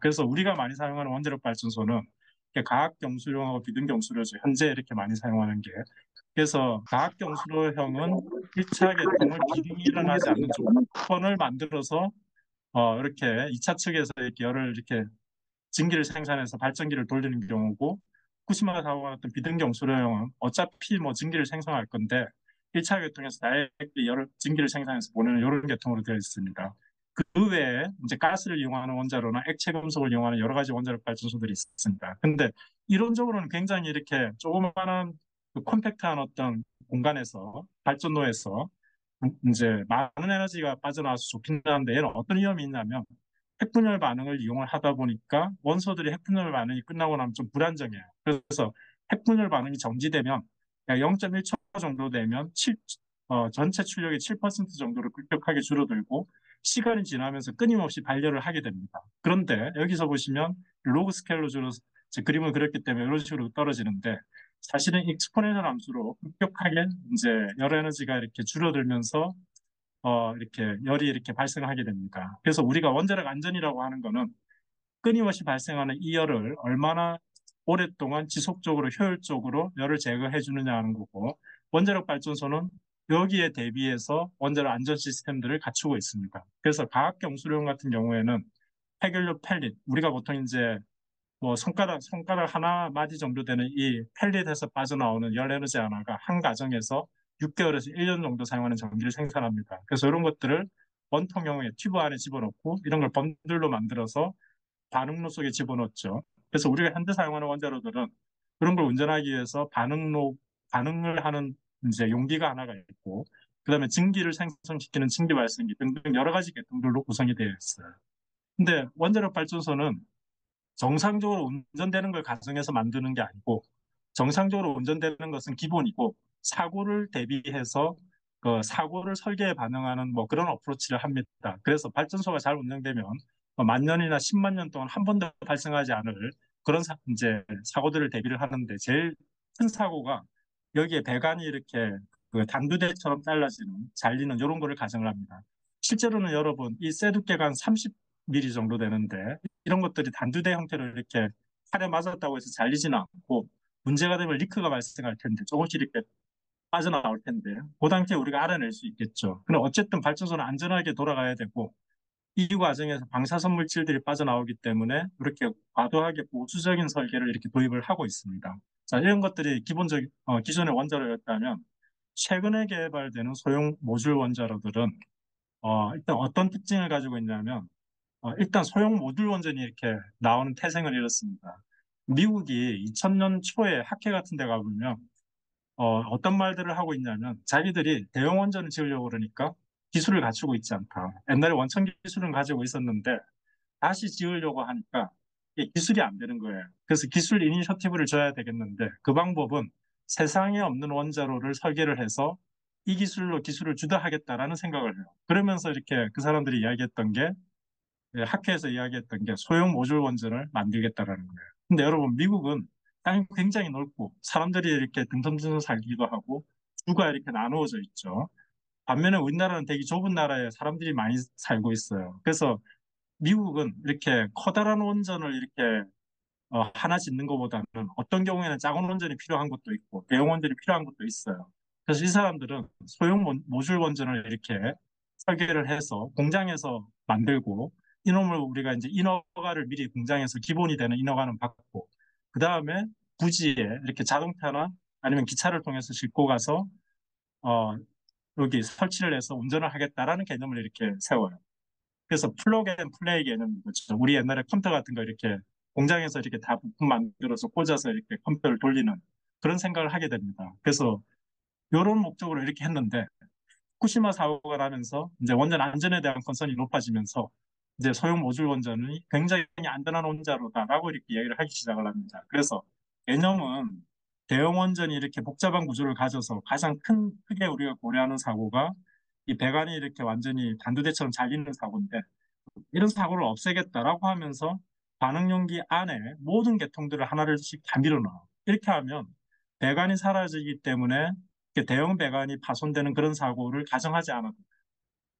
그래서 우리가 많이 사용하는 원자력 발전소는 이렇게 가학경수로하고 비등경수로죠. 현재 이렇게 많이 사용하는 게. 그래서 가학경수로형은 1차 계통을 비등이 일어나지 않는 조건을 만들어서 이렇게 2차 측에서 이렇게 열을 이렇게 증기를 생산해서 발전기를 돌리는 경우고, 후쿠시마 사고와 같은 비등경수로형은 어차피 뭐 증기를 생성할 건데 1차 계통에서 다이렉트 열을 증기를 생산해서 보내는 이런 계통으로 되어 있습니다. 그 외에 이제 가스를 이용하는 원자로나 액체 금속을 이용하는 여러 가지 원자력 발전소들이 있습니다. 근데 이론적으로는 굉장히 이렇게 조그마한 그 컴팩트한 어떤 공간에서 발전소에서 이제 많은 에너지가 빠져나와서 좋긴 한데, 얘는 어떤 위험이 있냐면 핵분열 반응을 이용을 하다 보니까 원소들이 핵분열 반응이 끝나고 나면 좀 불안정해요. 그래서 핵분열 반응이 정지되면 0.1초 정도 되면 전체 출력의 7% 정도로 급격하게 줄어들고, 시간이 지나면서 끊임없이 발열을 하게 됩니다. 그런데 여기서 보시면 로그 스케일로 그림을 그렸기 때문에 이런 식으로 떨어지는데, 사실은 익스포넨셜 함수로 급격하게 이제 열 에너지가 이렇게 줄어들면서 이렇게 열이 이렇게 발생하게 됩니다. 그래서 우리가 원자력 안전이라고 하는 거는 끊임없이 발생하는 이 열을 얼마나 오랫동안 지속적으로 효율적으로 열을 제거해 주느냐 하는 거고, 원자력 발전소는 여기에 대비해서 원자력 안전 시스템들을 갖추고 있습니다. 그래서 과학경수령 같은 경우에는 해결료 펠릿, 우리가 보통 이제 뭐 손가락 하나 마디 정도 되는 이 펠릿에서 빠져나오는 열 에너지 하나가 한 가정에서 6개월에서 1년 정도 사용하는 전기를 생산합니다. 그래서 이런 것들을 원통형의 튜브 안에 집어넣고 이런 걸 번들로 만들어서 반응로 속에 집어넣죠. 그래서 우리가 현재 사용하는 원자로들은 그런 걸 운전하기 위해서 반응을 하는 이제 용기가 하나가 있고, 그다음에 증기를 생성시키는 증기 발생기 등등 여러 가지 계통들로 구성이 되어 있어요. 근데 원자력 발전소는 정상적으로 운전되는 걸 가정해서 만드는 게 아니고, 정상적으로 운전되는 것은 기본이고, 사고를 대비해서 그 사고를 설계에 반영하는 뭐 그런 어프로치를 합니다. 그래서 발전소가 잘 운영되면 만 년이나 10만 년 동안 한 번도 발생하지 않을 그런 이제 사고들을 대비를 하는데, 제일 큰 사고가 여기에 배관이 이렇게 그 단두대처럼 잘리는 이런 거를 가정을 합니다. 실제로는 여러분 이 쇠두께가 30mm 정도 되는데, 이런 것들이 단두대 형태로 이렇게 칼에 맞았다고 해서 잘리지는 않고, 문제가 되면 리크가 발생할 텐데 조금씩 이렇게 빠져나올 텐데 그 당시에 우리가 알아낼 수 있겠죠. 근데 어쨌든 발전소는 안전하게 돌아가야 되고, 이 과정에서 방사선 물질들이 빠져나오기 때문에 이렇게 과도하게 보수적인 설계를 이렇게 도입을 하고 있습니다. 자, 이런 것들이 기존의 원자로였다면, 최근에 개발되는 소형 모듈 원자로들은 일단 어떤 특징을 가지고 있냐면, 일단 소형 모듈 원전이 이렇게 나오는 태생을 이뤘습니다. 미국이 2000년 초에 학회 같은 데 가보면 떤 말들을 하고 있냐면, 자기들이 대형 원전을 지으려고 그러니까 기술을 갖추고 있지 않다. 옛날에 원천 기술은 가지고 있었는데 다시 지으려고 하니까 이게 기술이 안 되는 거예요. 그래서 기술 이니셔티브를 줘야 되겠는데, 그 방법은 세상에 없는 원자로를 설계를 해서 이 기술로 기술을 주도 하겠다라는 생각을 해요. 그러면서 이렇게 그 사람들이 이야기했던 게, 학회에서 이야기했던 게 소형 모듈 원전을 만들겠다라는 거예요. 근데 여러분, 미국은 땅이 굉장히 넓고 사람들이 이렇게 듬성듬성 살기도 하고 주가 이렇게 나누어져 있죠. 반면에 우리나라는 되게 좁은 나라에 사람들이 많이 살고 있어요. 그래서 미국은 이렇게 커다란 원전을 이렇게 하나 짓는 것보다는 어떤 경우에는 작은 원전이 필요한 것도 있고 대형 원전이 필요한 것도 있어요. 그래서 이 사람들은 소형 모듈 원전을 이렇게 설계를 해서 공장에서 만들고, 이놈을 우리가 이제 인허가를 미리 공장에서 기본이 되는 인허가는 받고, 그 다음에 부지에 이렇게 자동차나 아니면 기차를 통해서 싣고 가서 어, 여기 설치를 해서 운전을 하겠다라는 개념을 이렇게 세워요. 그래서 플러그 앤 플레이 개념인 거죠. 우리 옛날에 컴퓨터 같은 거 이렇게 공장에서 이렇게 다 부품 만들어서 꽂아서 이렇게 컴퓨터를 돌리는 그런 생각을 하게 됩니다. 그래서 이런 목적으로 이렇게 했는데, 후쿠시마 사고가 나면서 이제 원전 안전에 대한 컨선이 높아지면서 이제 소형 모듈 원전이 굉장히 안전한 원자로다라고 이렇게 이야기를 하기 시작을 합니다. 그래서 개념은 대형 원전이 이렇게 복잡한 구조를 가져서 가장 크게 우리가 고려하는 사고가 이 배관이 이렇게 완전히 단두대처럼 잘리는 사고인데, 이런 사고를 없애겠다라고 하면서 반응 용기 안에 모든 계통들을 하나씩 다 밀어넣어. 이렇게 하면 배관이 사라지기 때문에 대형 배관이 파손되는 그런 사고를 가정하지 않아도,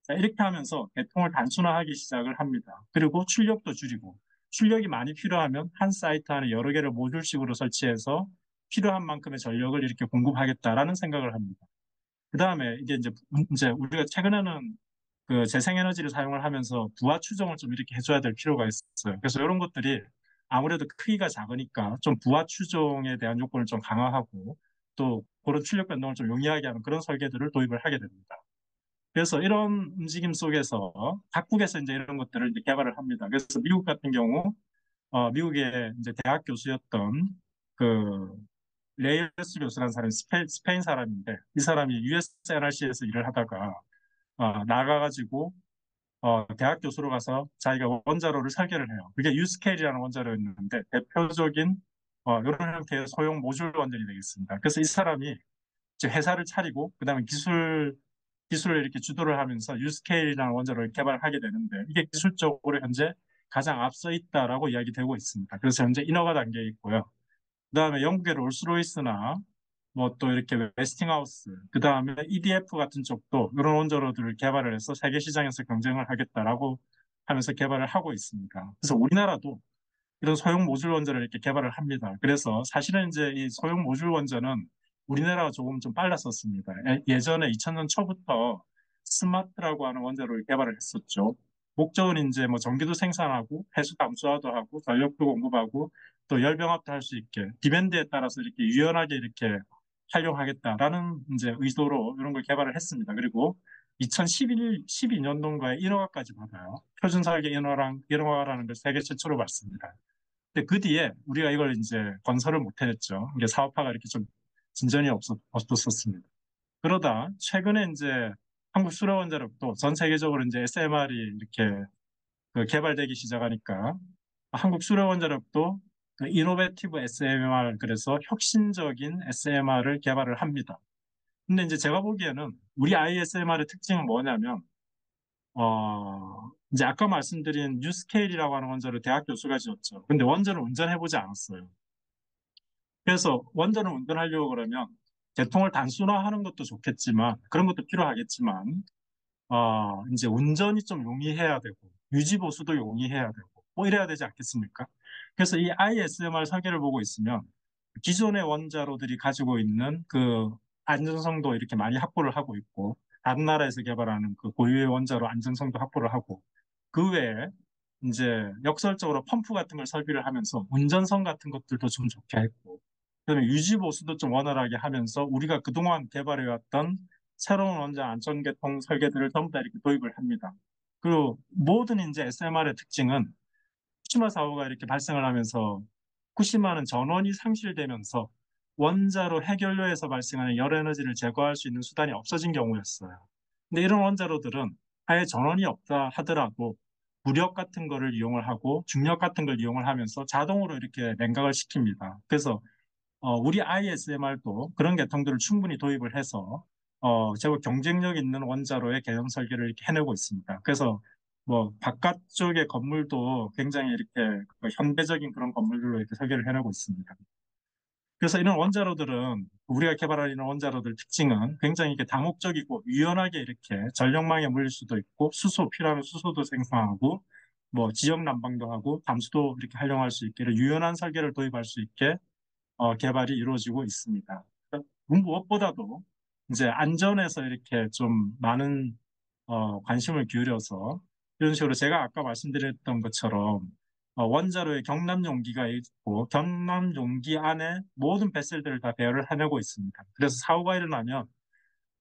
자, 이렇게 하면서 계통을 단순화하기 시작을 합니다. 그리고 출력도 줄이고, 출력이 많이 필요하면 한 사이트 안에 여러 개를 모듈식으로 설치해서 필요한 만큼의 전력을 이렇게 공급하겠다라는 생각을 합니다. 그 다음에 이게 이제 우리가 최근에는 그 재생에너지를 사용을 하면서 부하 추정을 좀 이렇게 해줘야 될 필요가 있어요. 그래서 이런 것들이 아무래도 크기가 작으니까 좀 부하 추정에 대한 요건을 좀 강화하고 또 그런 출력 변동을 좀 용이하게 하는 그런 설계들을 도입을 하게 됩니다. 그래서 이런 움직임 속에서 각국에서 이제 이런 것들을 이제 개발을 합니다. 그래서 미국 같은 경우 미국의 이제 대학 교수였던 그 레이스 교수라는 사람이 스페인 사람인데 이 사람이 USNRC에서 일을 하다가 나가가지고 대학 교수로 가서 자기가 원자로를 설계를 해요. 그게 유스케일이라는 원자로였는데 대표적인 이런 형태의 소형 모듈 원전이 되겠습니다. 그래서 이 사람이 이제 회사를 차리고 그다음에 기술을 이렇게 주도를 하면서 유스케일이라는 원자로를 개발하게 되는데 이게 기술적으로 현재 가장 앞서 있다라고 이야기되고 있습니다. 그래서 현재 인허가 단계에 있고요. 그다음에 영국의 롤스로이스나 뭐 또 이렇게 웨스팅하우스, 그다음에 EDF 같은 쪽도 이런 원자로들을 개발을 해서 세계 시장에서 경쟁을 하겠다라고 하면서 개발을 하고 있습니다. 그래서 우리나라도 이런 소형 모듈 원전을 이렇게 개발을 합니다. 그래서 사실은 이제 이 소형 모듈 원전은 우리나라가 조금 좀 빨랐었습니다. 예전에 2000년 초부터 스마트라고 하는 원자로를 개발을 했었죠. 목적은 이제 뭐 전기도 생산하고 해수 감소화도 하고 전력도 공급하고 또 열병합도 할 수 있게 디맨드에 따라서 이렇게 유연하게 이렇게 활용하겠다라는 이제 의도로 이런 걸 개발을 했습니다. 그리고 12년도인가에 인허가까지 받아요. 표준 설계 인허가라는 걸 세계 최초로 받습니다. 근데 그 뒤에 우리가 이걸 이제 건설을 못 해냈죠. 이게 사업화가 이렇게 좀 진전이 없었습니다. 그러다 최근에 이제 한국 수로원자력도 전 세계적으로 이제 SMR이 이렇게 그 개발되기 시작하니까 한국 수로원자력도 그 이노베티브 SMR 그래서 혁신적인 SMR을 개발을 합니다. 근데 이제 제가 보기에는 우리 ISMR의 특징은 뭐냐면 이제 아까 말씀드린 뉴스케일이라고 하는 원자를 대학 교수가 지었죠. 근데 원전을 운전해보지 않았어요. 그래서 원전을 운전하려고 그러면 개통을 단순화하는 것도 좋겠지만 그런 것도 필요하겠지만 이제 운전이 좀 용이해야 되고 유지 보수도 용이해야 되고 뭐 이래야 되지 않겠습니까? 그래서 이 ISMR 설계를 보고 있으면 기존의 원자로들이 가지고 있는 그 안전성도 이렇게 많이 확보를 하고 있고 다른 나라에서 개발하는 그 고유의 원자로 안전성도 확보를 하고 그 외에 이제 역설적으로 펌프 같은 걸 설비를 하면서 운전성 같은 것들도 좀 좋게 했고 그다음에 유지 보수도 좀 원활하게 하면서 우리가 그동안 개발해왔던 새로운 원전 안전계통 설계들을 전부 다 이렇게 도입을 합니다. 그리고 모든 이제 SMR의 특징은 후쿠시마 사고가 이렇게 발생을 하면서 후쿠시마는 전원이 상실되면서 원자로 해결료에서 발생하는 열에너지를 제거할 수 있는 수단이 없어진 경우였어요. 근데 이런 원자로들은 아예 전원이 없다 하더라도 부력 같은 거를 이용을 하고 중력 같은 걸 이용을 하면서 자동으로 이렇게 냉각을 시킵니다. 그래서 우리 ISMR도 그런 계통들을 충분히 도입을 해서 제법 경쟁력 있는 원자로의 개형 설계를 이렇게 해내고 있습니다. 그래서 뭐 바깥쪽의 건물도 굉장히 이렇게 그 현대적인 그런 건물들로 이렇게 설계를 해내고 있습니다. 그래서 이런 원자로들은 우리가 개발한 이런 원자로들 특징은 굉장히 이렇게 다목적이고 유연하게 이렇게 전력망에 물릴 수도 있고 수소 필요하면 수소도 생성하고 뭐 지역 난방도 하고 담수도 이렇게 활용할 수 있게 이런 유연한 설계를 도입할 수 있게 개발이 이루어지고 있습니다. 무엇보다도 이제 안전에서 이렇게 좀 많은 관심을 기울여서 이런 식으로 제가 아까 말씀드렸던 것처럼 원자로에 경남 용기가 있고 경남 용기 안에 모든 베슬들을 다 배열을 해내고 있습니다. 그래서 사고가 일어나면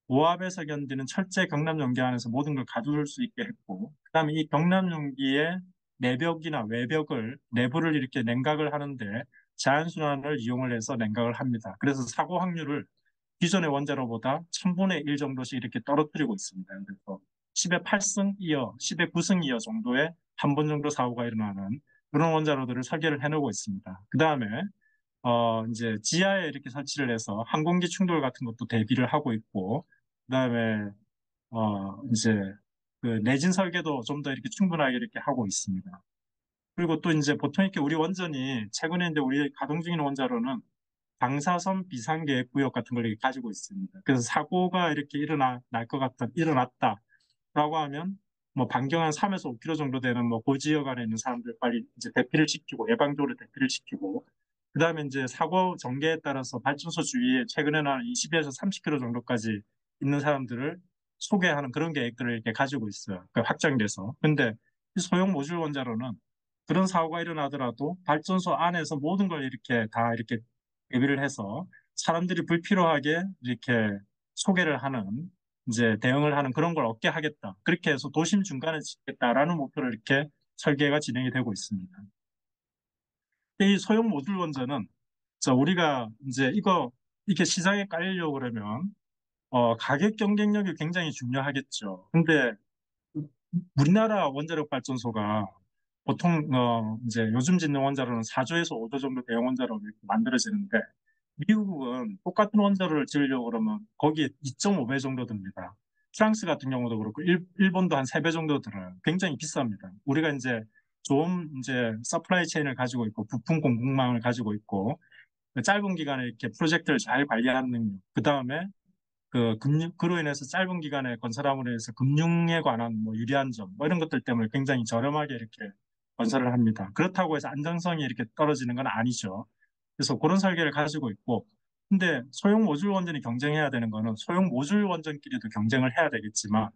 오압에서 견디는 철제 경남 용기 안에서 모든 걸 가둘 수 있게 했고 그다음에 이 경남 용기의 내벽이나 외벽을 내부를 이렇게 냉각을 하는데 자연순환을 이용을 해서 냉각을 합니다. 그래서 사고 확률을 기존의 원자로보다 1000분의 1 정도씩 이렇게 떨어뜨리고 있습니다. 그래서 10의 8승 이어, 10의 9승 이어 정도의 한 번 정도 사고가 일어나는 그런 원자로들을 설계를 해놓고 있습니다. 그 다음에 이제 지하에 이렇게 설치를 해서 항공기 충돌 같은 것도 대비를 하고 있고, 그 다음에 이제 그 내진 설계도 좀 더 이렇게 충분하게 이렇게 하고 있습니다. 그리고 또 이제 보통 이렇게 우리 원전이 최근에 이제 우리 가동 중인 원자로는 방사선 비상계획구역 같은 걸 이렇게 가지고 있습니다. 그래서 사고가 이렇게 일어날 것 같다, 일어났다라고 하면 뭐 반경 한 3에서 5km 정도 되는 뭐 그 지역 안에 있는 사람들 빨리 이제 대피를 시키고 예방적으로 대피를 시키고 그다음에 이제 사고 전개에 따라서 발전소 주위에 최근에는 한 20에서 30km 정도까지 있는 사람들을 소개하는 그런 계획들을 이렇게 가지고 있어요. 그 확장돼서. 근데 이 소형 모듈 원자로는 그런 사고가 일어나더라도 발전소 안에서 모든 걸 이렇게 다 이렇게 대비를 해서 사람들이 불필요하게 이렇게 소개를 하는 이제 대응을 하는 그런 걸 얻게 하겠다. 그렇게 해서 도심 중간에 짓겠다라는 목표를 이렇게 설계가 진행이 되고 있습니다. 이 소형 모듈 원전은 우리가 이제 이렇게 시장에 깔려고 그러면 가격 경쟁력이 굉장히 중요하겠죠. 근데 우리나라 원자력 발전소가 보통 이제 요즘 짓는 원자로는 4조에서 5조 정도 대형 원자로 이렇게 만들어지는데 미국은 똑같은 원자로를 지으려고 그러면 거기에 2.5배 정도 듭니다. 프랑스 같은 경우도 그렇고 일본도 한 3배 정도 들어요. 굉장히 비쌉니다. 우리가 이제 좋은 이제 서플라이 체인을 가지고 있고 부품 공급망을 가지고 있고 짧은 기간에 이렇게 프로젝트를 잘 관리하는 능력, 그 다음에 그로 인해서 짧은 기간에 건설함으로 인해서 금융에 관한 뭐 유리한 점, 뭐 이런 것들 때문에 굉장히 저렴하게 이렇게 건설을 합니다. 그렇다고 해서 안정성이 이렇게 떨어지는 건 아니죠. 그래서 그런 설계를 가지고 있고, 근데 소형 모듈 원전이 경쟁해야 되는 거는 소형 모듈 원전끼리도 경쟁을 해야 되겠지만,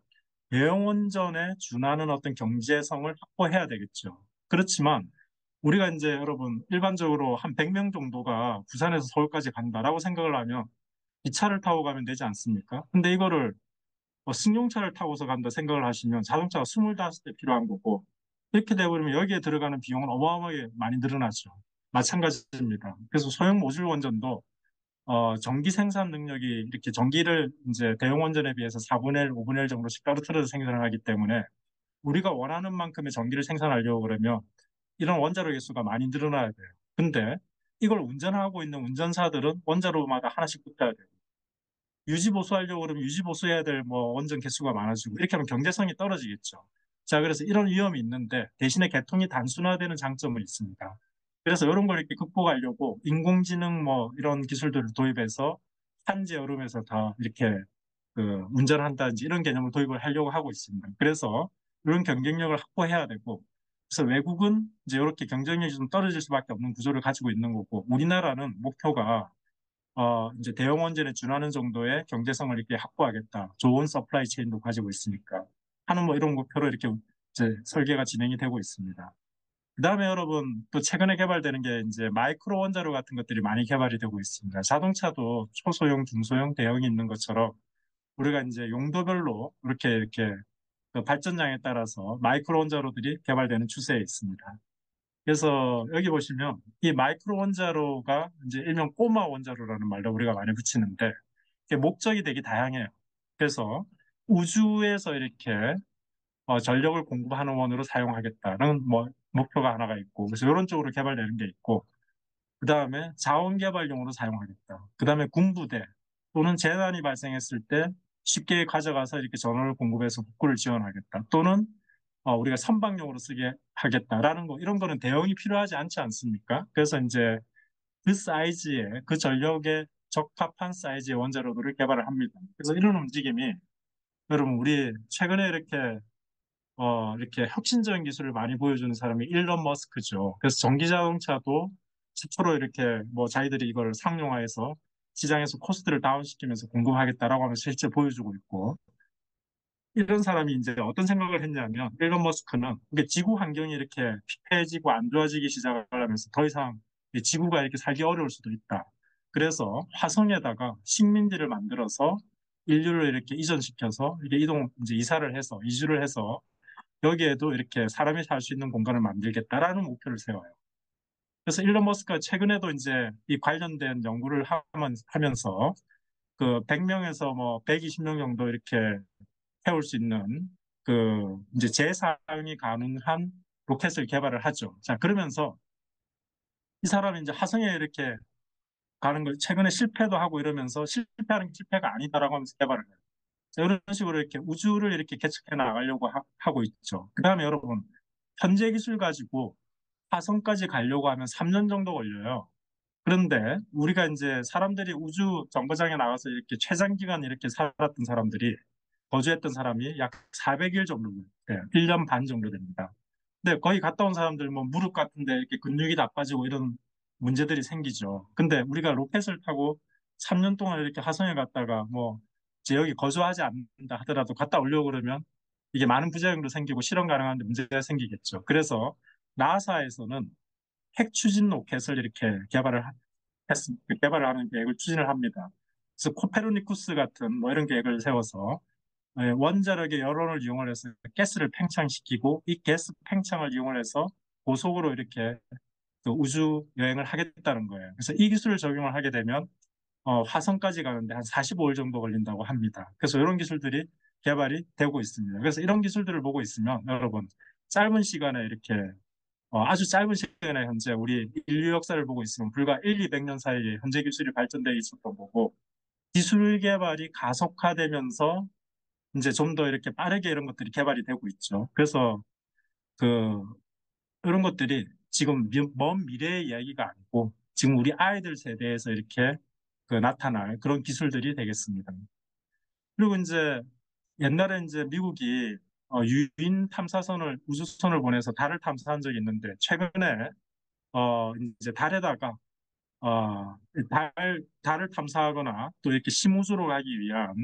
대형 원전에 준하는 어떤 경제성을 확보해야 되겠죠. 그렇지만, 우리가 이제 여러분, 일반적으로 한 100명 정도가 부산에서 서울까지 간다라고 생각을 하면, 기차를 타고 가면 되지 않습니까? 근데 이거를 뭐 승용차를 타고서 간다 생각을 하시면 자동차가 25대 필요한 거고 이렇게 되버리면 여기에 들어가는 비용은 어마어마하게 많이 늘어나죠. 마찬가지입니다. 그래서 소형 모듈 원전도 전기 생산 능력이 이렇게 전기를 이제 대형 원전에 비해서 4분의 1, 5분의 1 정도씩 떨어뜨려서 생산을 하기 때문에 우리가 원하는 만큼의 전기를 생산하려고 그러면 이런 원자로 개수가 많이 늘어나야 돼요. 근데 이걸 운전하고 있는 운전사들은 원자로마다 하나씩 붙어야 돼요. 유지 보수하려고 그러면 유지 보수해야 될 뭐 원전 개수가 많아지고 이렇게 하면 경제성이 떨어지겠죠. 자, 그래서 이런 위험이 있는데 대신에 개통이 단순화되는 장점은 있습니다. 그래서 이런 걸 이렇게 극복하려고 인공지능 뭐 이런 기술들을 도입해서 한지 여름에서 다 이렇게 운전한다든지 이런 개념을 도입을 하려고 하고 있습니다. 그래서 이런 경쟁력을 확보해야 되고 그래서 외국은 이제 이렇게 경쟁력이 좀 떨어질 수밖에 없는 구조를 가지고 있는 거고 우리나라는 목표가 이제 대형 원전에 준하는 정도의 경제성을 이렇게 확보하겠다. 좋은 서플라이 체인도 가지고 있으니까 하는 뭐 이런 목표로 이렇게 이제 설계가 진행이 되고 있습니다. 그다음에 여러분 또 최근에 개발되는 게 이제 마이크로 원자로 같은 것들이 많이 개발이 되고 있습니다. 자동차도 초소형, 중소형, 대형이 있는 것처럼 우리가 이제 용도별로 이렇게 그 발전량에 따라서 마이크로 원자로들이 개발되는 추세에 있습니다. 그래서 여기 보시면 이 마이크로 원자로가 이제 일명 꼬마 원자로라는 말로 우리가 많이 붙이는데 이게 목적이 되게 다양해요. 그래서 우주에서 이렇게 전력을 공급하는 원으로 사용하겠다는 뭐 목표가 하나가 있고 그래서 이런 쪽으로 개발되는 게 있고 그 다음에 자원 개발용으로 사용하겠다. 그 다음에 군부대 또는 재난이 발생했을 때 쉽게 가져가서 이렇게 전원을 공급해서 복구를 지원하겠다. 또는 우리가 선박용으로 쓰게 하겠다라는 거 이런 거는 대응이 필요하지 않지 않습니까? 그래서 이제 그 사이즈의 그 전력에 적합한 사이즈의 원자로들을 개발을 합니다. 그래서 이런 움직임이 여러분 우리 최근에 이렇게 혁신적인 기술을 많이 보여주는 사람이 일론 머스크죠. 그래서 전기 자동차도 최초로 이렇게 뭐 자기들이 이걸 상용화해서 시장에서 코스트를 다운시키면서 공급하겠다라고 하면서 실제 보여주고 있고 이런 사람이 이제 어떤 생각을 했냐면 일론 머스크는 이게 지구 환경이 이렇게 피폐해지고 안 좋아지기 시작을 하면서 더 이상 이 지구가 이렇게 살기 어려울 수도 있다. 그래서 화성에다가 식민지를 만들어서 인류를 이렇게 이전시켜서 이게 이제 이사를 해서 이주를 해서 여기에도 이렇게 사람이 살 수 있는 공간을 만들겠다라는 목표를 세워요. 그래서 일론 머스크가 최근에도 이제 이 관련된 연구를 하면서 그 100명에서 뭐 120명 정도 이렇게 태울 수 있는 이제 재사용이 가능한 로켓을 개발을 하죠. 자, 그러면서 이 사람이 이제 화성에 이렇게 가는 걸 최근에 실패도 하고 이러면서 실패하는 게 실패가 아니다라고 하면서 개발을 해요. 자, 이런 식으로 이렇게 우주를 이렇게 개척해 나가려고 하고 있죠. 그 다음에 여러분, 현재 기술 가지고 화성까지 가려고 하면 3년 정도 걸려요. 그런데 우리가 이제 사람들이 우주 정거장에 나가서 이렇게 최장기간 이렇게 살았던 사람들이 거주했던 사람이 약 400일 정도. 네, 1년 반 정도 됩니다. 근데 거기 갔다 온 사람들 뭐 무릎 같은데 이렇게 근육이 나빠지고 이런 문제들이 생기죠. 근데 우리가 로켓을 타고 3년 동안 이렇게 화성에 갔다가 뭐 이제 여기 거주하지 않는다 하더라도 갔다 오려고 그러면 이게 많은 부작용도 생기고 실현 가능한데 문제가 생기겠죠. 그래서 나사에서는 핵 추진 로켓을 이렇게 개발을 하는 계획을 추진을 합니다. 그래서 코페르니쿠스 같은 뭐 이런 계획을 세워서 원자력의 여론을 이용을 해서 가스를 팽창시키고 이 가스 팽창을 이용을 해서 고속으로 이렇게 그 우주 여행을 하겠다는 거예요. 그래서 이 기술을 적용을 하게 되면 화성까지 가는데 한 45일 정도 걸린다고 합니다. 그래서 이런 기술들이 개발이 되고 있습니다. 그래서 이런 기술들을 보고 있으면 여러분 짧은 시간에 이렇게 아주 짧은 시간에 현재 우리 인류 역사를 보고 있으면 불과 1, 200년 사이에 현재 기술이 발전되어 있었던 거고 기술 개발이 가속화되면서 이제 좀 더 이렇게 빠르게 이런 것들이 개발이 되고 있죠. 그래서 그 이런 것들이 지금 먼 미래의 이야기가 아니고 지금 우리 아이들 세대에서 이렇게 나타날 그런 기술들이 되겠습니다. 그리고 이제 옛날에 이제 미국이 유인 탐사선을 우주선을 보내서 달을 탐사한 적이 있는데 최근에 이제 달에다가 어, 달을 탐사하거나 또 이렇게 심우주로 가기 위한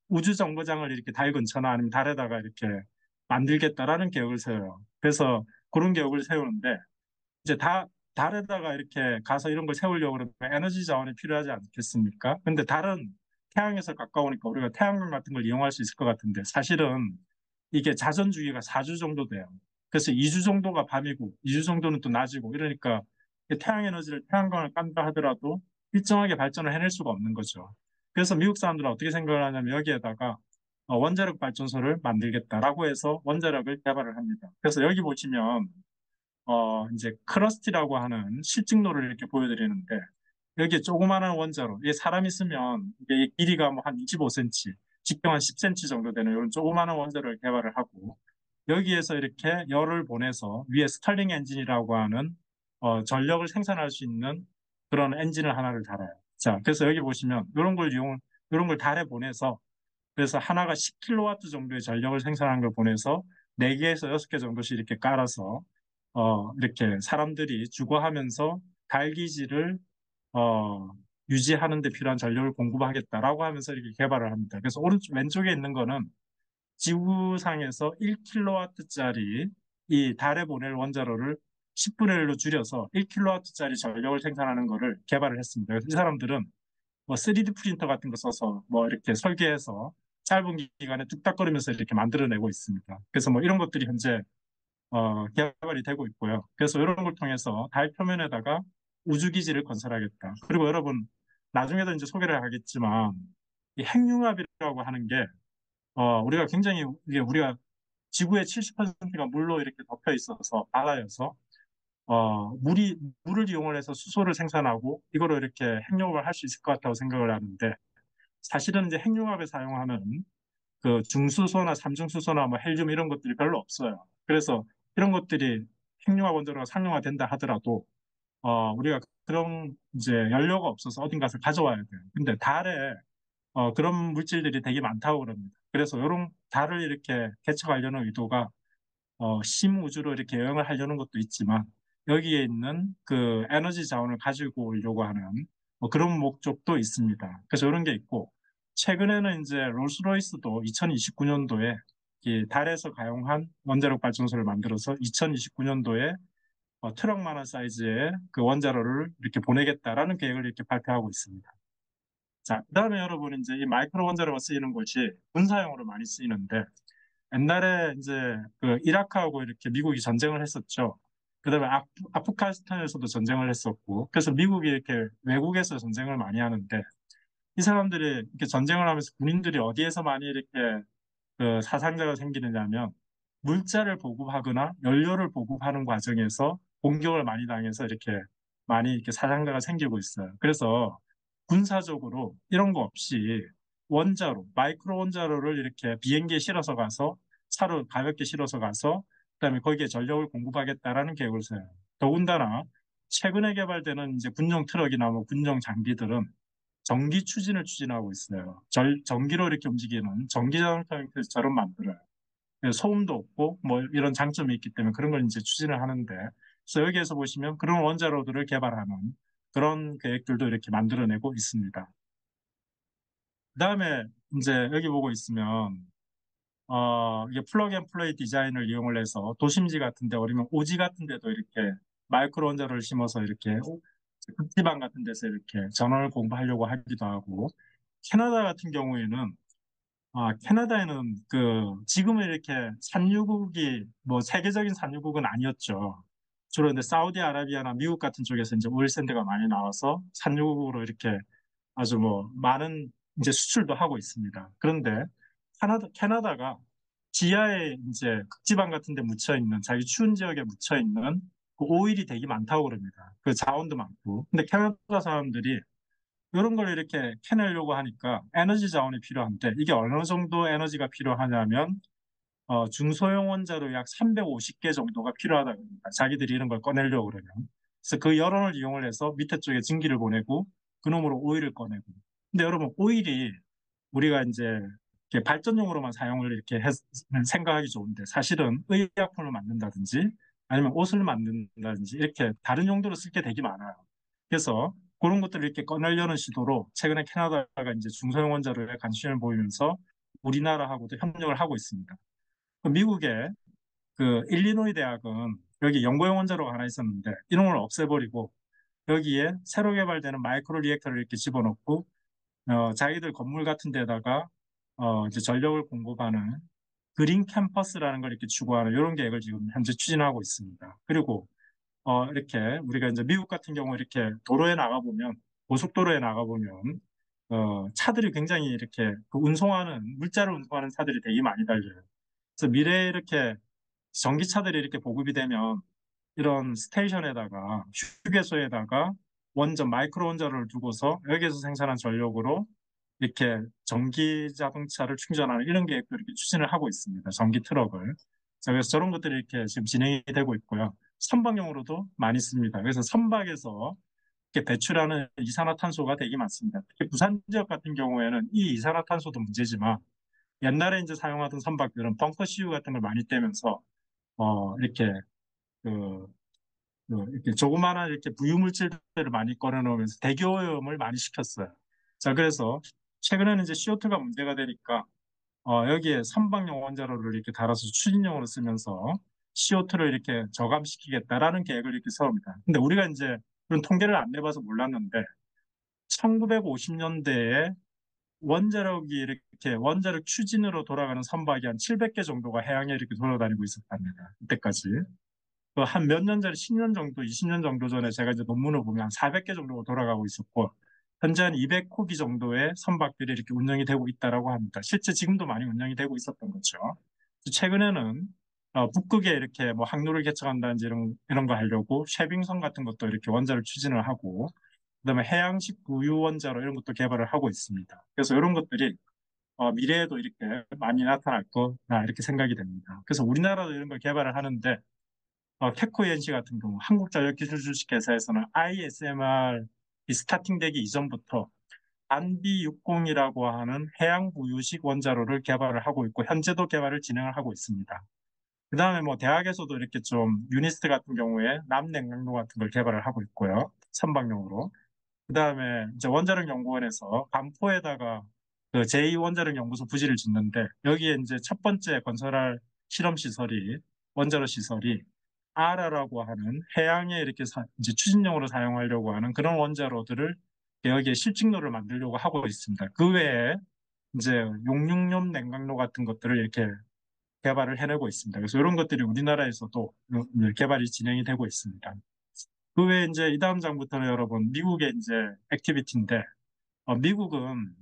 우주 정거장을 이렇게 달 근처나 아니면 달에다가 이렇게 만들겠다라는 계획을 세워요. 그래서 그런 계획을 세우는데 이제 달에다가 이렇게 가서 이런 걸 세우려고 그러면 에너지 자원이 필요하지 않겠습니까? 근데 달은 태양에서 가까우니까 우리가 태양광 같은 걸 이용할 수 있을 것 같은데 사실은 이게 자전 주기가 4주 정도 돼요. 그래서 2주 정도가 밤이고 2주 정도는 또 낮이고 이러니까 태양 에너지를 태양광을 깐다 하더라도 일정하게 발전을 해낼 수가 없는 거죠. 그래서 미국 사람들은 어떻게 생각을 하냐면 여기에다가 원자력 발전소를 만들겠다라고 해서 원자력을 개발을 합니다. 그래서 여기 보시면 이제 크러스티라고 하는 실증로를 이렇게 보여드리는데 여기에 조그마한 원자로 이게 사람 있으면 이게 길이가 뭐 한 25cm, 직경 한 10cm 정도 되는 이런 조그마한 원자로를 개발을 하고 여기에서 이렇게 열을 보내서 위에 스털링 엔진이라고 하는 전력을 생산할 수 있는 그런 엔진을 하나를 달아요. 자, 그래서 여기 보시면 이런 걸 달에 보내서 그래서 하나가 10kW 정도의 전력을 생산하는 걸 보내서 4개에서 6개 정도씩 이렇게 깔아서 이렇게 사람들이 주거하면서 달기지를 어, 유지하는 데 필요한 전력을 공급하겠다라고 하면서 이렇게 개발을 합니다. 그래서 오른쪽 왼쪽에 있는 거는 지구상에서 1kW짜리 이 달에 보낼 원자로를 10분의 1로 줄여서 1kW짜리 전력을 생산하는 거를 개발을 했습니다. 그래서 이 사람들은 뭐 3D 프린터 같은 거 써서 뭐 이렇게 설계해서 짧은 기간에 뚝딱거리면서 이렇게 만들어내고 있습니다. 그래서 뭐 이런 것들이 현재 개발이 되고 있고요. 그래서 이런 걸 통해서 달 표면에다가 우주기지를 건설하겠다. 그리고 여러분 나중에도 이제 소개를 하겠지만 이 핵융합이라고 하는 게 우리가 굉장히 이게 우리가 지구의 70%가 물로 이렇게 덮여 있어서 바다여서 물을 이용을 해서 수소를 생산하고 이거로 이렇게 핵융합을 할 수 있을 것 같다고 생각을 하는데 사실은 이제 핵융합에 사용하는 그 중수소나 삼중수소나 뭐 헬륨 이런 것들이 별로 없어요. 그래서 이런 것들이 핵융합 원자로가 상용화 된다 하더라도 우리가 그런 이제 연료가 없어서 어딘가서 가져와야 돼요. 근데 달에 그런 물질들이 되게 많다고 그럽니다. 그래서 이런 달을 이렇게 개척하려는 의도가 심우주로 이렇게 여행을 하려는 것도 있지만 여기에 있는 그 에너지 자원을 가지고 오려고 하는 뭐 그런 목적도 있습니다. 그래서 이런 게 있고 최근에는 이제 롤스로이스도 2029년도에 이 달에서 가용한 원자력 발전소를 만들어서 2029년도에 트럭만한 사이즈의 그 원자로를 이렇게 보내겠다라는 계획을 이렇게 발표하고 있습니다. 자, 그다음에 여러분 이제 이 마이크로 원자로가 쓰이는 곳이 군사용으로 많이 쓰이는데 옛날에 이제 그 이라크하고 이렇게 미국이 전쟁을 했었죠. 그다음에 아프가니스탄에서도 전쟁을 했었고, 그래서 미국이 이렇게 외국에서 전쟁을 많이 하는데 이 사람들이 이렇게 전쟁을 하면서 군인들이 어디에서 많이 이렇게 그 사상자가 생기느냐면 물자를 보급하거나 연료를 보급하는 과정에서 공격을 많이 당해서 이렇게 많이 이렇게 사상자가 생기고 있어요. 그래서 군사적으로 이런 거 없이 원자로, 마이크로 원자로를 이렇게 비행기에 실어서 가서 차로 가볍게 실어서 가서 그다음에 거기에 전력을 공급하겠다라는 계획을 세워요. 더군다나 최근에 개발되는 이제 군용 트럭이나 뭐 군용 장비들은 전기 추진을 추진하고 있어요. 전기로 이렇게 움직이는 전기 자동차처럼 만들어요. 소음도 없고 뭐 이런 장점이 있기 때문에 그런 걸 이제 추진을 하는데, 그래서 여기에서 보시면 그런 원자로들을 개발하는 그런 계획들도 이렇게 만들어내고 있습니다. 그다음에 이제 여기 보고 있으면 이게 플러그 앤 플레이 디자인을 이용을 해서 도심지 같은데, 아니면 오지 같은 데도 이렇게 마이크로 원자로를 심어서 이렇게 극지방 같은 데서 이렇게 전원을 공부하려고 하기도 하고, 캐나다 같은 경우에는 캐나다에는 지금은 이렇게 산유국이 뭐 세계적인 산유국은 아니었죠. 주로 근데 사우디아라비아나 미국 같은 쪽에서 이제 오일 샌드가 많이 나와서 산유국으로 이렇게 아주 뭐 많은 이제 수출도 하고 있습니다. 그런데 캐나다가 지하에 이제 극지방 같은 데 묻혀 있는, 자기 추운 지역에 묻혀 있는 그 오일이 되게 많다고 그럽니다. 그 자원도 많고. 근데 캐나다 사람들이 이런 걸 이렇게 캐내려고 하니까 에너지 자원이 필요한데, 이게 어느 정도 에너지가 필요하냐면 중소형 원자로 약 350개 정도가 필요하다고 합니다. 자기들이 이런 걸 꺼내려고 그러면. 그래서 그 여론을 이용을 해서 밑에 쪽에 증기를 보내고 그놈으로 오일을 꺼내고. 근데 여러분, 오일이 우리가 이제 이렇게 발전용으로만 사용을 이렇게 생각하기 좋은데, 사실은 의약품을 만든다든지 아니면 옷을 만든다든지 이렇게 다른 용도로 쓸 게 되게 많아요. 그래서 그런 것들을 이렇게 꺼내려는 시도로 최근에 캐나다가 이제 중소형 원자로에 관심을 보이면서 우리나라하고도 협력을 하고 있습니다. 미국의 일리노이 대학은 여기 연구용 원자로가 하나 있었는데 이런 걸 없애버리고 여기에 새로 개발되는 마이크로 리액터를 이렇게 집어넣고 자기들 건물 같은 데다가 이제 전력을 공급하는 그린 캠퍼스라는 걸 이렇게 추구하는 이런 계획을 지금 현재 추진하고 있습니다. 그리고 이렇게 우리가 이제 미국 같은 경우 이렇게 도로에 나가보면, 고속도로에 나가보면 차들이 굉장히 이렇게 운송하는, 물자를 운송하는 차들이 되게 많이 달려요. 그래서 미래에 이렇게 전기차들이 이렇게 보급이 되면 이런 스테이션에다가, 휴게소에다가 원전 마이크로 원자로를 두고서 여기에서 생산한 전력으로 이렇게 전기 자동차를 충전하는 이런 계획도 이렇게 추진을 하고 있습니다. 전기 트럭을. 자, 그래서 저런 것들이 이렇게 지금 진행이 되고 있고요. 선박용으로도 많이 씁니다. 그래서 선박에서 이렇게 배출하는 이산화탄소가 되게 많습니다. 특히 부산 지역 같은 경우에는 이 이산화탄소도 문제지만, 옛날에 이제 사용하던 선박들은 벙커시유 같은 걸 많이 떼면서 이렇게 그, 이렇게 조그마한 이렇게 부유물질들을 많이 꺼내놓으면서 대기오염을 많이 시켰어요. 자, 그래서 최근에는 이제 CO2가 문제가 되니까 여기에 선박용 원자로를 이렇게 달아서 추진용으로 쓰면서 CO2를 이렇게 저감시키겠다라는 계획을 이렇게 세웁니다. 근데 우리가 이제 그런 통계를 안 내봐서 몰랐는데, 1950년대에 원자력이 이렇게 원자력 추진으로 돌아가는 선박이 한 700개 정도가 해양에 이렇게 돌아다니고 있었답니다. 그때까지. 한 몇 년 전에, 10년 정도, 20년 정도 전에 제가 이제 논문을 보면 한 400개 정도가 돌아가고 있었고, 현재 한 200호기 정도의 선박들이 이렇게 운영이 되고 있다라고 합니다. 실제 지금도 많이 운영이 되고 있었던 거죠. 최근에는 북극에 이렇게 뭐 항로를 개척한다든지 이런 거 하려고 쉐빙선 같은 것도 이렇게 원자를 추진을 하고, 그다음에 해양식 부유 원자로 이런 것도 개발을 하고 있습니다. 그래서 이런 것들이 미래에도 이렇게 많이 나타날 거나 이렇게 생각이 됩니다. 그래서 우리나라도 이런 걸 개발을 하는데, 캐코 ENC 같은 경우 한국전력기술주식회사에서는 ISMR 이 스타팅되기 이전부터 안비 60이라고 하는 해양 부유식 원자로를 개발을 하고 있고, 현재도 개발을 진행을 하고 있습니다. 그 다음에 뭐 대학에서도 이렇게 좀 유니스트 같은 경우에 남냉각로 같은 걸 개발을 하고 있고요. 선박용으로. 그다음에 이제 원자력 연구원에서 반포에다가 제2원자력 연구소 부지를 짓는데, 여기에 이제 첫 번째 건설할 실험 시설이, 원자로 시설이 아라라고 하는 해양에 이렇게 이제 추진용으로 사용하려고 하는 그런 원자로들을 여기에 실증로를 만들려고 하고 있습니다. 그 외에 이제 용융염 냉각로 같은 것들을 이렇게 개발을 해내고 있습니다. 그래서 이런 것들이 우리나라에서도 개발이 진행이 되고 있습니다. 그 외에 이제 이 다음 장부터는 여러분 미국의 이제 액티비티인데, 미국은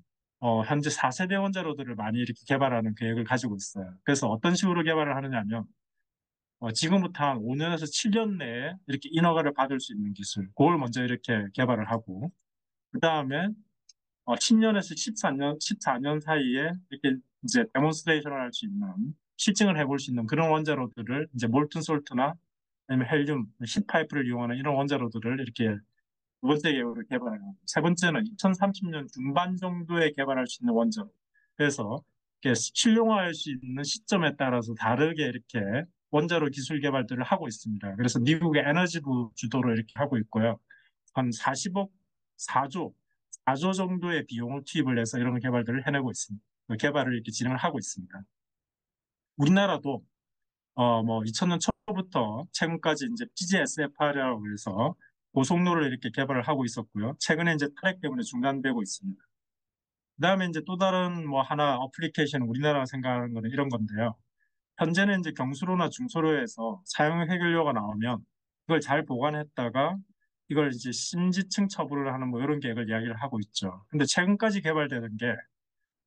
현재 4세대 원자로들을 많이 이렇게 개발하는 계획을 가지고 있어요. 그래서 어떤 식으로 개발을 하느냐면, 지금부터 한 5년에서 7년 내에 이렇게 인허가를 받을 수 있는 기술, 그걸 먼저 이렇게 개발을 하고, 그 다음에 10년에서 14년 사이에 이렇게 이제 데몬스트레이션을 할 수 있는, 실증을 해볼 수 있는 그런 원자로들을 이제 몰튼 솔트나 아니면 헬륨, 힙파이프를 이용하는 이런 원자로들을 이렇게 두 번째 계획으로 개발해요. 세 번째는 2030년 중반 정도에 개발할 수 있는 원자로. 그래서 이렇게 실용화할 수 있는 시점에 따라서 다르게 이렇게 원자로 기술 개발들을 하고 있습니다. 그래서 미국의 에너지부 주도로 이렇게 하고 있고요. 한 40억, 4조, 4조 정도의 비용을 투입을 해서 이런 개발들을 해내고 있습니다. 그 개발을 이렇게 진행을 하고 있습니다. 우리나라도 뭐 2000년 초부터 최근까지 이제 PGSFR이라고 해서 고속로를 이렇게 개발을 하고 있었고요. 최근에 이제 트랙 때문에 중단되고 있습니다. 그다음에 이제 또 다른 뭐 하나 어플리케이션 우리나라가 생각하는 거는 이런 건데요. 현재는 이제 경수로나 중소로에서 사용 해결료가 나오면 그걸 잘 보관했다가 이걸 이제 심지층 처분을 하는 뭐 이런 계획을 이야기를 하고 있죠. 근데 최근까지 개발되는 게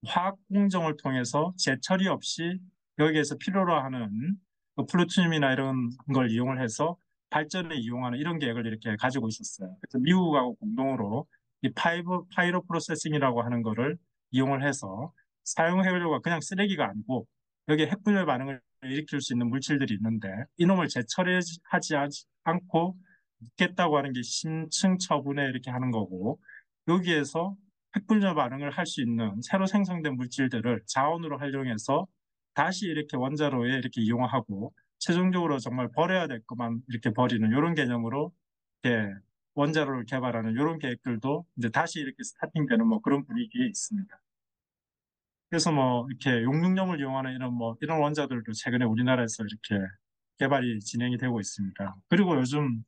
화학 공정을 통해서 재처리 없이 여기에서 필요로 하는 그 플루토늄이나 이런 걸 이용을 해서 발전에 이용하는 이런 계획을 이렇게 가지고 있었어요. 그래서 미국하고 공동으로 이 파이로 프로세싱이라고 하는 거를 이용을 해서 사용 해결료가 그냥 쓰레기가 아니고 여기에 핵분열 반응을 일으킬 수 있는 물질들이 있는데 이놈을 재처리하지 않고 묻겠다고 하는 게 심층 처분에 이렇게 하는 거고 여기에서 핵분열 반응을 할 수 있는 새로 생성된 물질들을 자원으로 활용해서 다시 이렇게 원자로에 이렇게 이용하고 최종적으로 정말 버려야 될 것만 이렇게 버리는 이런 개념으로 이렇게 원자로를 개발하는 이런 계획들도 이제 다시 이렇게 스타팅되는 뭐 그런 분위기에 있습니다. 그래서 뭐 이렇게 용융염을 이용하는 이런 뭐 이런 원자들도 최근에 우리나라에서 이렇게 개발이 진행이 되고 있습니다. 그리고 요즘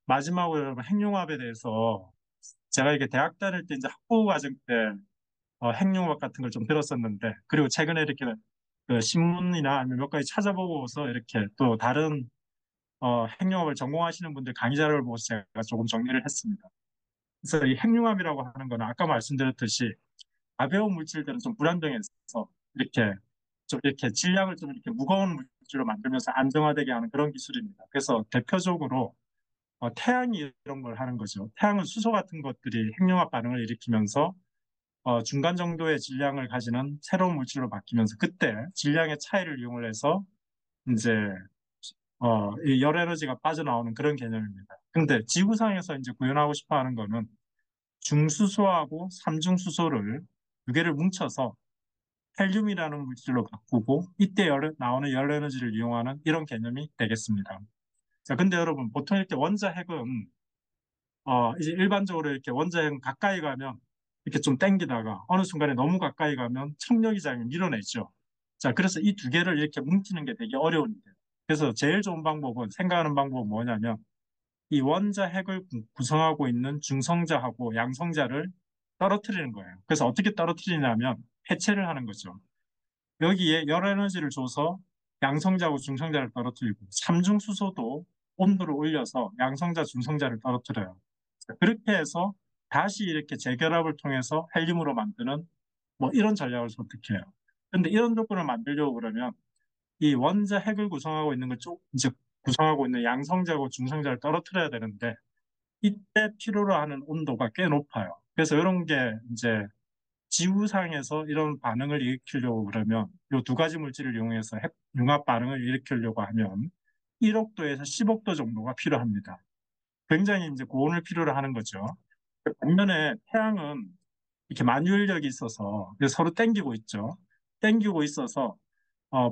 마지막으로 여러분 핵융합에 대해서 제가 이게 대학 다닐 때 이제 학부 과정 때 핵융합 같은 걸 좀 들었었는데 그리고 최근에 이렇게 그 신문이나 아니면 몇 가지 찾아보고서 이렇게 또 다른 핵융합을 전공하시는 분들 강의 자료를 보고 제가 조금 정리를 했습니다. 그래서 이 핵융합이라고 하는 거는 아까 말씀드렸듯이 가벼운 물질들은 좀 불안정해서 이렇게 좀 이렇게 질량을 좀 이렇게 무거운 물질로 만들면서 안정화되게 하는 그런 기술입니다. 그래서 대표적으로 태양이 이런 걸 하는 거죠. 태양은 수소 같은 것들이 핵융합 반응을 일으키면서 중간 정도의 질량을 가지는 새로운 물질로 바뀌면서 그때 질량의 차이를 이용을 해서 이제 이 열에너지가 빠져나오는 그런 개념입니다. 근데 지구상에서 이제 구현하고 싶어 하는 거는 중수소하고 삼중수소를 두 개를 뭉쳐서 헬륨이라는 물질로 바꾸고 이때 나오는 열에너지를 이용하는 이런 개념이 되겠습니다. 자, 근데 여러분 보통 이렇게 원자핵은 이제 일반적으로 이렇게 원자핵은 가까이 가면 이렇게 좀 땡기다가 어느 순간에 너무 가까이 가면 청력이 작용을 밀어내죠. 자, 그래서 이 두 개를 이렇게 뭉치는 게 되게 어려운 일이에요. 그래서 제일 좋은 방법은 생각하는 방법은 뭐냐면 이 원자핵을 구성하고 있는 중성자하고 양성자를 떨어뜨리는 거예요. 그래서 어떻게 떨어뜨리냐면 해체를 하는 거죠. 여기에 열 에너지를 줘서 양성자하고 중성자를 떨어뜨리고 삼중수소도 온도를 올려서 양성자, 중성자를 떨어뜨려요. 그렇게 해서 다시 이렇게 재결합을 통해서 헬륨으로 만드는 뭐 이런 전략을 선택해요. 그런데 이런 조건을 만들려고 그러면 이 원자 핵을 구성하고 있는 걸 이제 구성하고 있는 양성자하고 중성자를 떨어뜨려야 되는데 이때 필요로 하는 온도가 꽤 높아요. 그래서 이런 게 이제 지구상에서 이런 반응을 일으키려고 그러면 이 두 가지 물질을 이용해서 핵 융합 반응을 일으키려고 하면 1억 도에서 10억 도 정도가 필요합니다. 굉장히 이제 고온을 필요로 하는 거죠. 반면에 태양은 이렇게 만유인력이 있어서 서로 땡기고 있죠. 땡기고 있어서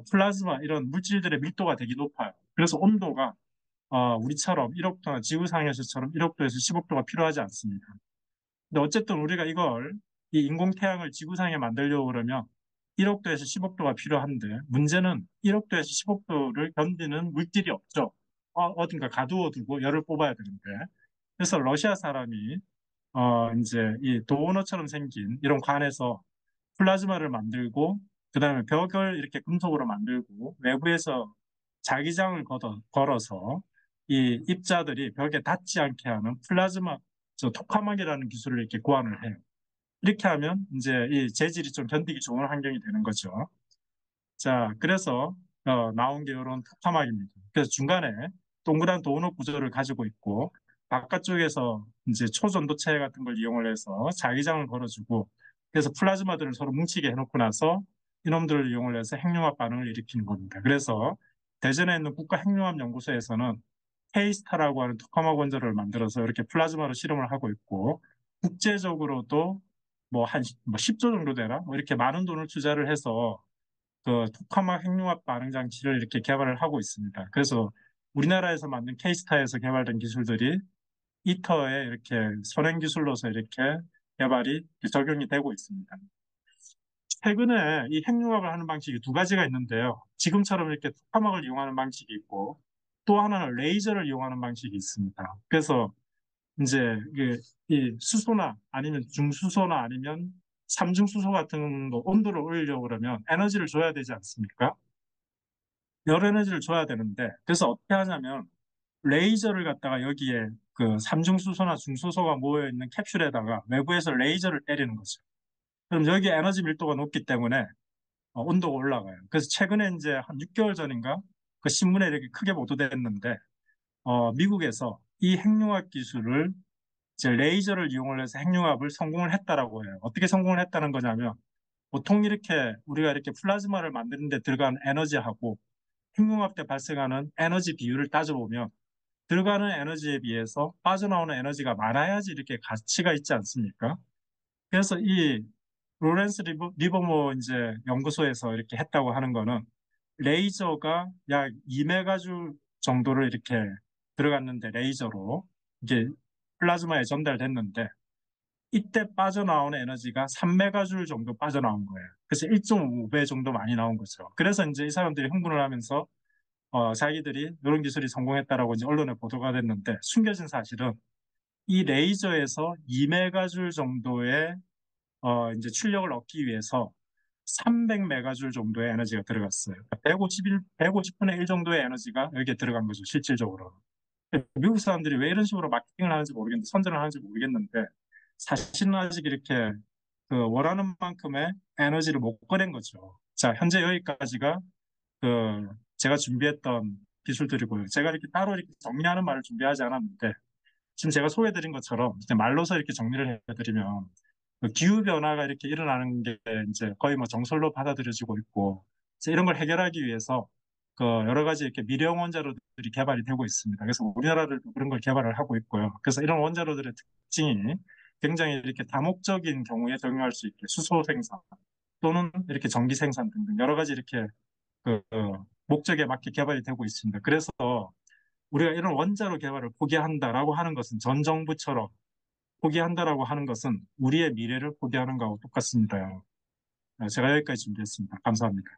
플라즈마 이런 물질들의 밀도가 되게 높아요. 그래서 온도가 우리처럼 1억 도나 지구상에서처럼 1억 도에서 10억 도가 필요하지 않습니다. 근데 어쨌든 우리가 이 인공태양을 지구상에 만들려고 그러면 1억 도에서 10억 도가 필요한데 문제는 1억 도에서 10억 도를 견디는 물질이 없죠. 어딘가 가두어 두고 열을 뽑아야 되는데. 그래서 러시아 사람이 이제 이 도너처럼 생긴 이런 관에서 플라즈마를 만들고 그다음에 벽을 이렇게 금속으로 만들고 외부에서 자기장을 걸어서 이 입자들이 벽에 닿지 않게 하는 플라즈마 토카막이라는 기술을 이렇게 고안을 해요. 이렇게 하면 이제 이 재질이 좀 견디기 좋은 환경이 되는 거죠. 자, 그래서 나온 게 이런 토카막입니다. 그래서 중간에 동그란 도넛 구조를 가지고 있고 바깥쪽에서 이제 초전도체 같은 걸 이용을 해서 자기장을 걸어주고 그래서 플라즈마들을 서로 뭉치게 해놓고 나서 이놈들을 이용을 해서 핵융합 반응을 일으키는 겁니다. 그래서 대전에 있는 국가핵융합연구소에서는 K스타라고 하는 토카막 원자로를 만들어서 이렇게 플라즈마로 실험을 하고 있고 국제적으로도 뭐 한 10조 정도 되나? 뭐 이렇게 많은 돈을 투자를 해서 그 토카mak 핵융합 반응 장치를 이렇게 개발을 하고 있습니다. 그래서 우리나라에서 만든 케이스타에서 개발된 기술들이 이터에 이렇게 선행 기술로서 이렇게 개발이 적용이 되고 있습니다. 최근에 이 핵융합을 하는 방식이 두 가지가 있는데요. 지금처럼 이렇게 토카막을 이용하는 방식이 있고 또 하나는 레이저를 이용하는 방식이 있습니다. 그래서 이제 이 수소나 아니면 중수소나 아니면 삼중수소 같은 거 온도를 올리려고 그러면 에너지를 줘야 되지 않습니까? 열 에너지를 줘야 되는데 그래서 어떻게 하냐면 레이저를 갖다가 여기에 그 삼중수소나 중수소가 모여 있는 캡슐에다가 외부에서 레이저를 때리는 거죠. 그럼 여기 에너지 밀도가 높기 때문에 온도가 올라가요. 그래서 최근에 이제 한 6개월 전인가 그 신문에 이렇게 크게 보도됐는데 미국에서 이 핵융합 기술을 이제 레이저를 이용을 해서 핵융합을 성공을 했다라고 해요. 어떻게 성공을 했다는 거냐면 보통 이렇게 우리가 이렇게 플라즈마를 만드는 데 들어간 에너지하고 핵융합 때 발생하는 에너지 비율을 따져보면 들어가는 에너지에 비해서 빠져나오는 에너지가 많아야지 이렇게 가치가 있지 않습니까? 그래서 이 로렌스 리버모 이제 연구소에서 이렇게 했다고 하는 거는 레이저가 약 2메가줄 정도를 이렇게 들어갔는데 레이저로 이게 플라즈마에 전달됐는데 이때 빠져나오는 에너지가 3메가줄 정도 빠져나온 거예요. 그래서 1.5배 정도 많이 나온 거죠. 그래서 이제 이 사람들이 흥분을 하면서 자기들이 이런 기술이 성공했다라고 이제 언론에 보도가 됐는데 숨겨진 사실은 이 레이저에서 2메가줄 정도의 이제 출력을 얻기 위해서 300메가줄 정도의 에너지가 들어갔어요. 150분의 1 정도의 에너지가 여기에 들어간 거죠, 실질적으로. 미국 사람들이 왜 이런 식으로 마케팅을 하는지 모르겠는데, 선전을 하는지 모르겠는데, 사실은 아직 이렇게 그 원하는 만큼의 에너지를 못 꺼낸 거죠. 자, 현재 여기까지가 그 제가 준비했던 기술들이고요. 제가 이렇게 따로 이렇게 정리하는 말을 준비하지 않았는데, 지금 제가 소개해드린 것처럼 이제 말로서 이렇게 정리를 해드리면 그 기후 변화가 이렇게 일어나는 게 이제 거의 뭐 정설로 받아들여지고 있고 이제 이런 걸 해결하기 위해서 그 여러 가지 이렇게 미래형 원자로들이 개발이 되고 있습니다. 그래서 우리나라들도 그런 걸 개발을 하고 있고요. 그래서 이런 원자로들의 특징이 굉장히 이렇게 다목적인 경우에 적용할 수 있게 수소 생산 또는 이렇게 전기 생산 등등 여러 가지 이렇게 그 목적에 맞게 개발이 되고 있습니다. 그래서 우리가 이런 원자로 개발을 포기한다라고 하는 것은 전 정부처럼 포기한다라고 하는 것은 우리의 미래를 포기하는 거하고 똑같습니다. 제가 여기까지 준비했습니다. 감사합니다.